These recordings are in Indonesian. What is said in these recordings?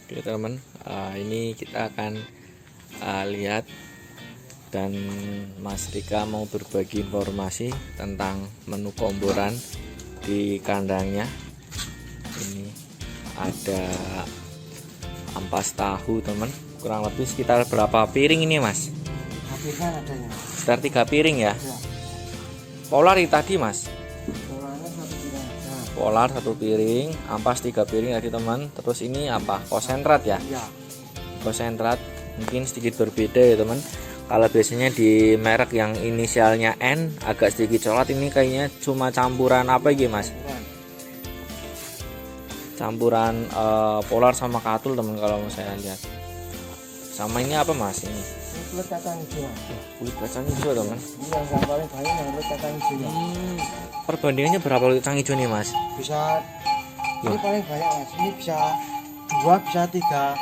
Oke teman, ini kita akan lihat dan Mas Rika mau berbagi informasi tentang menu komboran di kandangnya. Ini ada ampas tahu teman, kurang lebih sekitar berapa piring ini Mas? Piringan adanya. Sekitar 3 piring ya? Ya. Polar tadi Mas? Polarnya 1 piring. Nah, Polar 1 piring, ampas 3 piring tadi teman. Terus ini apa? Konsentrat ya? iya. Konsentrat mungkin sedikit berbeda ya teman. Kalau biasanya di merek yang inisialnya N agak sedikit coklat, ini kayaknya cuma campuran apa gitu Mas? Campuran Polar sama Katul teman kalau saya lihat. Sama ini apa Mas? Ini Kulit kacang hijau. kulit kacang hijau teman. Ini yang paling banyak yang kulit kacang hijau. Perbandingannya berapa kulit kacang hijau nih Mas? Bisa ini paling banyak Mas. Ini bisa 2, bisa 3.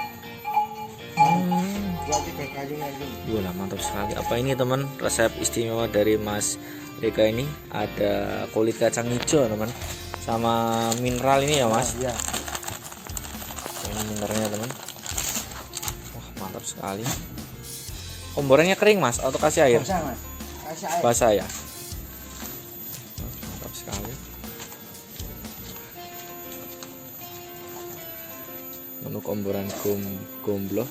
2-3 kali lagi. Wah, mantap sekali. Apa ini teman? Resep istimewa dari Mas Rika ini ada kulit kacang hijau teman, sama mineral ini ya Mas. Iya. Ini mineralnya teman. Wah, mantap sekali. Komborannya kering Mas atau kasih air? Basah Mas. Kasih air. Basah ya. Mantap sekali. Menu komboran gombloh.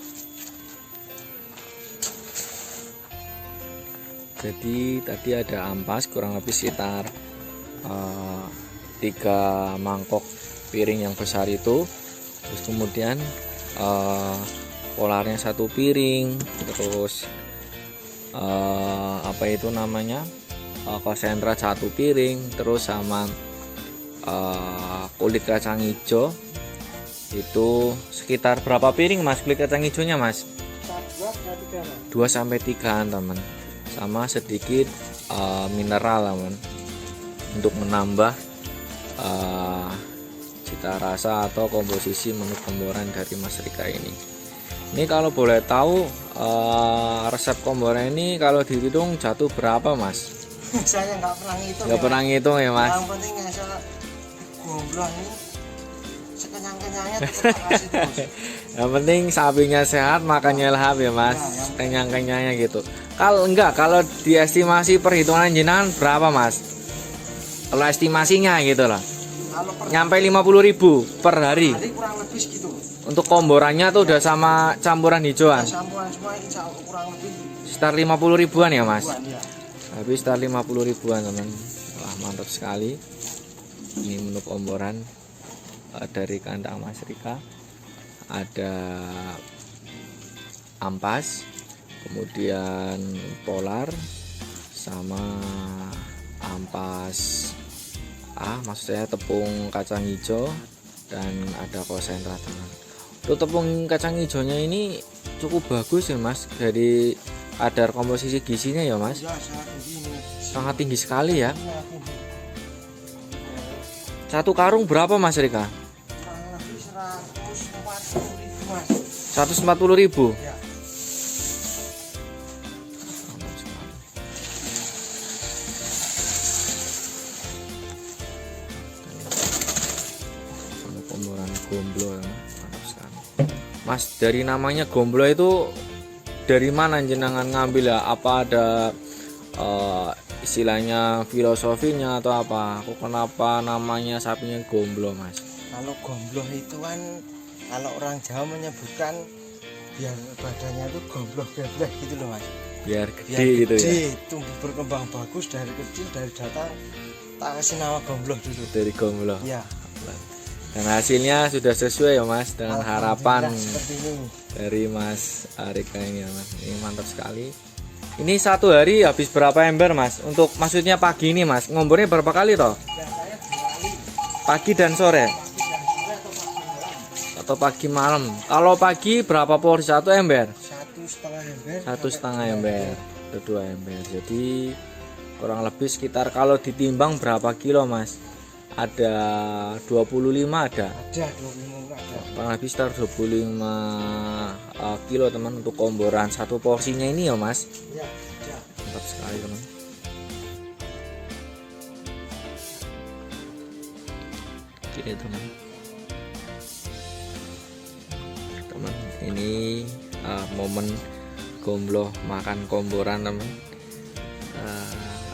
Jadi tadi ada ampas kurang lebih sekitar 3 mangkok piring yang besar itu. Terus kemudian polarnya 1 piring. Terus apa itu namanya, konsentrat 1 piring. Terus sama kulit kacang hijau itu sekitar berapa piring Mas kulit kacang hijaunya Mas? 2 sampai 3 teman. Sama sedikit mineral teman, untuk menambah cita rasa atau komposisi menu komboran dari Mas Rika ini. Ini kalau boleh tahu resep komboran ini kalau dihitung jatuh berapa Mas? Saya nggak pernah ngitung. Nggak pernah ngitung ya Mas? Yang penting asal gombloh ini sekenyang-kenyangnya tetap kasih terus. Yang penting sapinya sehat, makannya lahap ya Mas, kenyang-kenyangnya gitu. Kalau diestimasi perhitungan jenengan berapa Mas? Kalau estimasinya gitu lah, Kalau per nyampe 50.000 per hari. hari kurang lebih segitu. Untuk komborannya tuh udah sama campuran hijauan, Campuran semua insya Allah kurang lebih sekitar 50 ribuan ya Mas. ribuan ya. Habis sekitar 50 ribuan teman. Wah, mantap sekali. Ini menu komboran dari kandang Mas Rika. Ada ampas, kemudian polar, sama ampas maksud saya tepung kacang hijau, dan ada konsentrat teman. Untuk tepung kacang hijaunya ini cukup bagus ya Mas, dari kadar komposisi gizinya ya Mas, Ya, sangat tinggi ini. sangat tinggi sekali ya. Sangat tinggi. 1 karung berapa Mas Rika? Kurang lebih 140.000 Mas. 140.000. Ya. Komboran gomblo ya, mantap sekali. Mas, dari namanya gomblo itu dari mana jenengan ngambil ya? Apa ada istilahnya filosofinya atau apa? Kok kenapa namanya sapinya gomblo Mas? Kalau gombloh itu kan kalau orang Jawa menyebutkan biar badannya itu gombloh geblek gitu loh Mas. Biar Biar gede gitu ya. tumbuh berkembang bagus dari kecil, dari datang tak kasih nama gombloh dulu. Dari gomblo. Ya. Dan hasilnya sudah sesuai ya Mas dengan harapan Alhamdulillah seperti ini. dari Mas Rika ini ya Mas. Ini mantap sekali. Ini 1 hari habis berapa ember Mas? Untuk maksudnya pagi ini Mas, ngombornya berapa kali toh? Dan saya 2 kali Pagi dan sore pagi dan sore atau pagi malam. atau pagi malam? Kalau pagi berapa porsi 1 ember? 1,5 ember. 1,5 ember atau 2 ember. Jadi kurang lebih sekitar, kalau ditimbang berapa kilo Mas? Ada 25 ada. Ada 25 ada. Kurang lebih sekitar 25 kilo teman untuk komboran 1 porsinya ini ya Mas. Ya, ada. Mantap sekali teman. Oke teman. Ini momen gombloh makan komboran teman,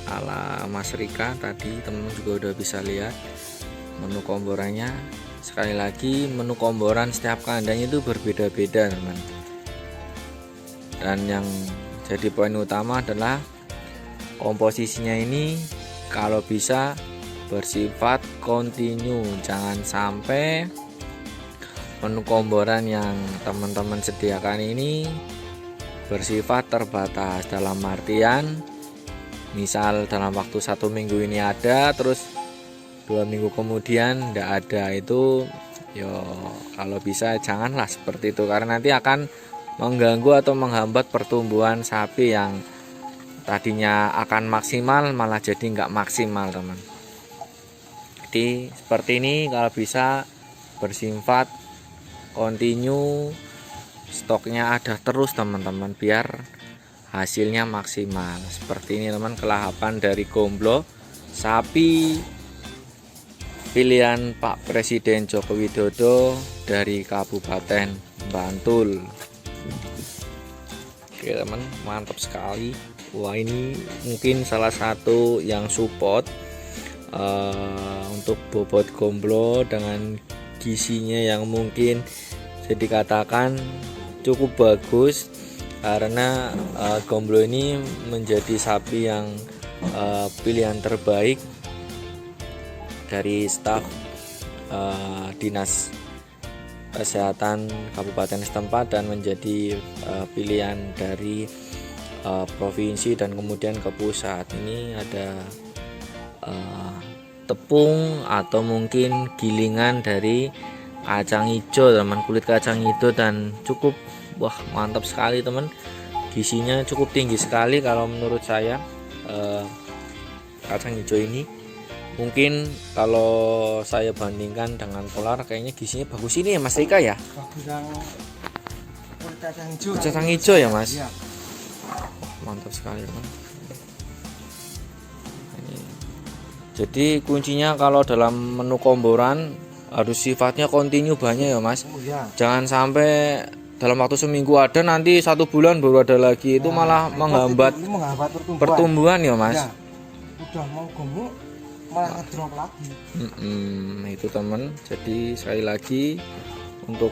ala Mas Rika tadi teman juga udah bisa lihat menu komborannya. Sekali lagi menu komboran setiap kandang itu berbeda-beda teman, dan yang jadi poin utama adalah komposisinya ini kalau bisa bersifat kontinu, jangan sampai menu komboran yang teman-teman sediakan ini bersifat terbatas, dalam artian misal dalam waktu 1 minggu ini ada, terus 2 minggu kemudian tidak ada. Itu kalau bisa janganlah seperti itu, karena nanti akan mengganggu atau menghambat pertumbuhan sapi yang tadinya akan maksimal malah jadi nggak maksimal teman. Jadi seperti ini kalau bisa bersifat kontinu, stoknya ada terus teman-teman biar hasilnya maksimal. Seperti ini teman, kelahapan dari Gomblo, sapi pilihan Pak Presiden Joko Widodo dari Kabupaten Bantul. Oke teman, mantap sekali. Wah, ini mungkin salah satu yang support untuk bobot Gomblo dengan gizinya yang mungkin bisa dikatakan cukup bagus, karena Gomblo ini menjadi sapi yang pilihan terbaik dari staf dinas kesehatan kabupaten setempat dan menjadi pilihan dari provinsi dan kemudian ke pusat. Ini ada tepung atau mungkin gilingan dari kacang hijau teman, kulit kacang hijau, dan cukup mantap sekali teman, gizinya cukup tinggi sekali kalau menurut saya. Kacang hijau ini mungkin kalau saya bandingkan dengan polar kayaknya gizinya bagus ini ya Mas Rika ya. Bagus yang kulit kacang hijau. Kacang hijau ya Mas. Iya. Mantap sekali teman. Jadi kuncinya kalau dalam menu komboran harus sifatnya kontinu banyak ya Mas. Ya. Jangan sampai dalam waktu seminggu ada, nanti 1 bulan baru ada lagi. Itu malah menghambat pertumbuhan ya Mas. Ya. Udah mau gemuk malah ngedrop lagi. Itu teman. Jadi sekali lagi untuk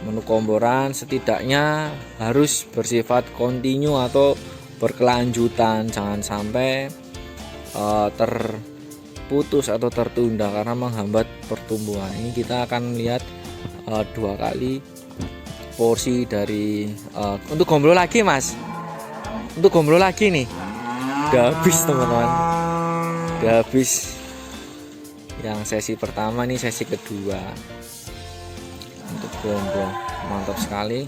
menu komboran setidaknya harus bersifat kontinu atau berkelanjutan, jangan sampai terputus atau tertunda karena menghambat pertumbuhan. Ini kita akan lihat 2 kali porsi dari untuk Gomblo lagi Mas. Untuk Gomblo lagi nih udah habis teman-teman, udah habis yang sesi pertama, nih sesi kedua untuk Gomblo. Mantap sekali,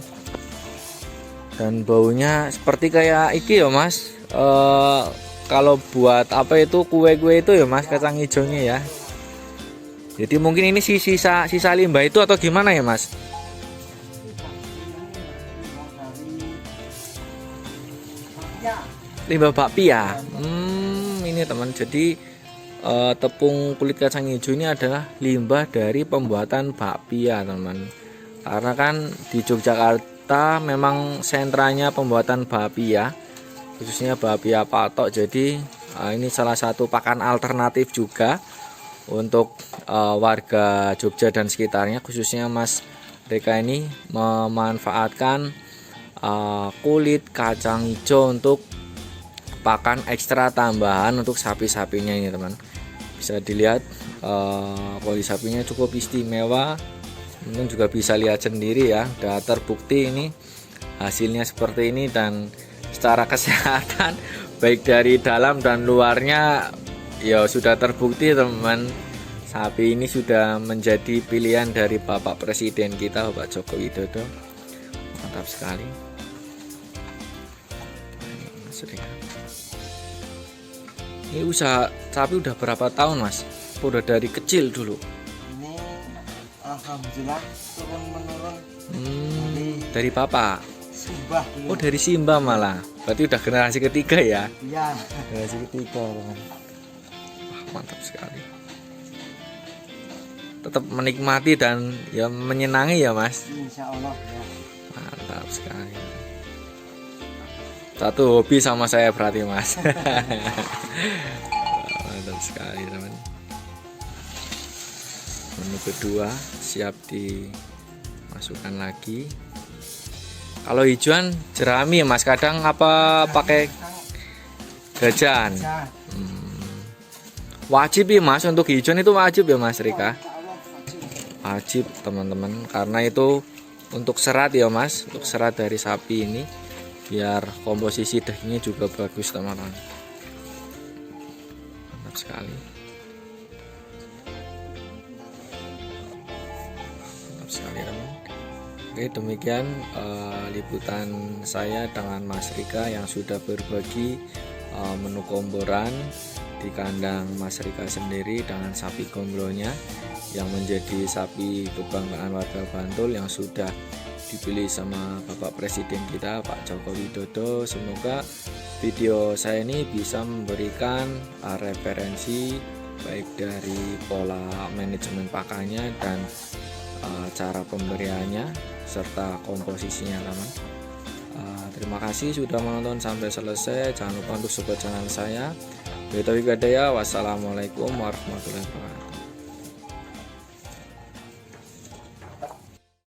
dan baunya seperti kayak iki ya Mas, kalau buat apa itu kue-kue itu ya Mas, kacang hijaunya ya. Jadi mungkin ini sisa limbah itu atau gimana ya Mas? Limbah bakpia. Ini teman, jadi tepung kulit kacang hijau ini adalah limbah dari pembuatan bakpia teman. Karena kan di Yogyakarta memang sentranya pembuatan bakpia, khususnya bakpia patok. Jadi ini salah satu pakan alternatif juga untuk warga Jogja dan sekitarnya, khususnya Mas Rika ini memanfaatkan kulit kacang hijau untuk pakan ekstra tambahan untuk sapi-sapinya ini teman. Bisa dilihat kulit sapinya cukup istimewa, mungkin juga bisa lihat sendiri ya, udah terbukti ini hasilnya seperti ini, dan secara kesehatan baik dari dalam dan luarnya ya sudah terbukti teman. Sapi ini sudah menjadi pilihan dari Bapak Presiden kita, Bapak Joko Widodo. Mantap sekali. Ini usaha sapi udah berapa tahun Mas? Udah dari kecil dulu? Ini alhamdulillah turun menurun. Dari Bapak? Simbah dulu. Oh, dari Simbah malah. Berarti udah generasi ketiga ya? Iya. Generasi ketiga teman. Wah, mantap sekali. tetap menikmati dan ya menyenangi ya Mas. Insya Allah ya. Mantap sekali. Satu hobi sama saya berarti Mas. Mantap sekali teman. Menu kedua siap dimasukkan lagi. Kalau hijauan jerami ya Mas, kadang apa pakai gajan. Ya, Wajib ya Mas, untuk hijauan itu wajib ya Mas Rika. insya Allah wajib. Wajib teman-teman, karena itu untuk serat ya Mas, untuk serat dari sapi ini biar komposisi dagingnya juga bagus teman-teman. Mantap sekali. Mantap sekali teman. Oke, demikian liputan saya dengan Mas Rika yang sudah berbagi menu komboran di kandang Mas Rika sendiri dengan sapi gomblonya yang menjadi sapi kebanggaan warga Bantul yang sudah dipilih sama Bapak Presiden kita Pak Joko Widodo. Semoga video saya ini bisa memberikan referensi baik dari pola manajemen pakannya dan cara pemberiannya serta komposisinya teman. Terima kasih sudah menonton sampai selesai. Jangan lupa untuk support channel saya. Wassalamualaikum warahmatullahi wabarakatuh.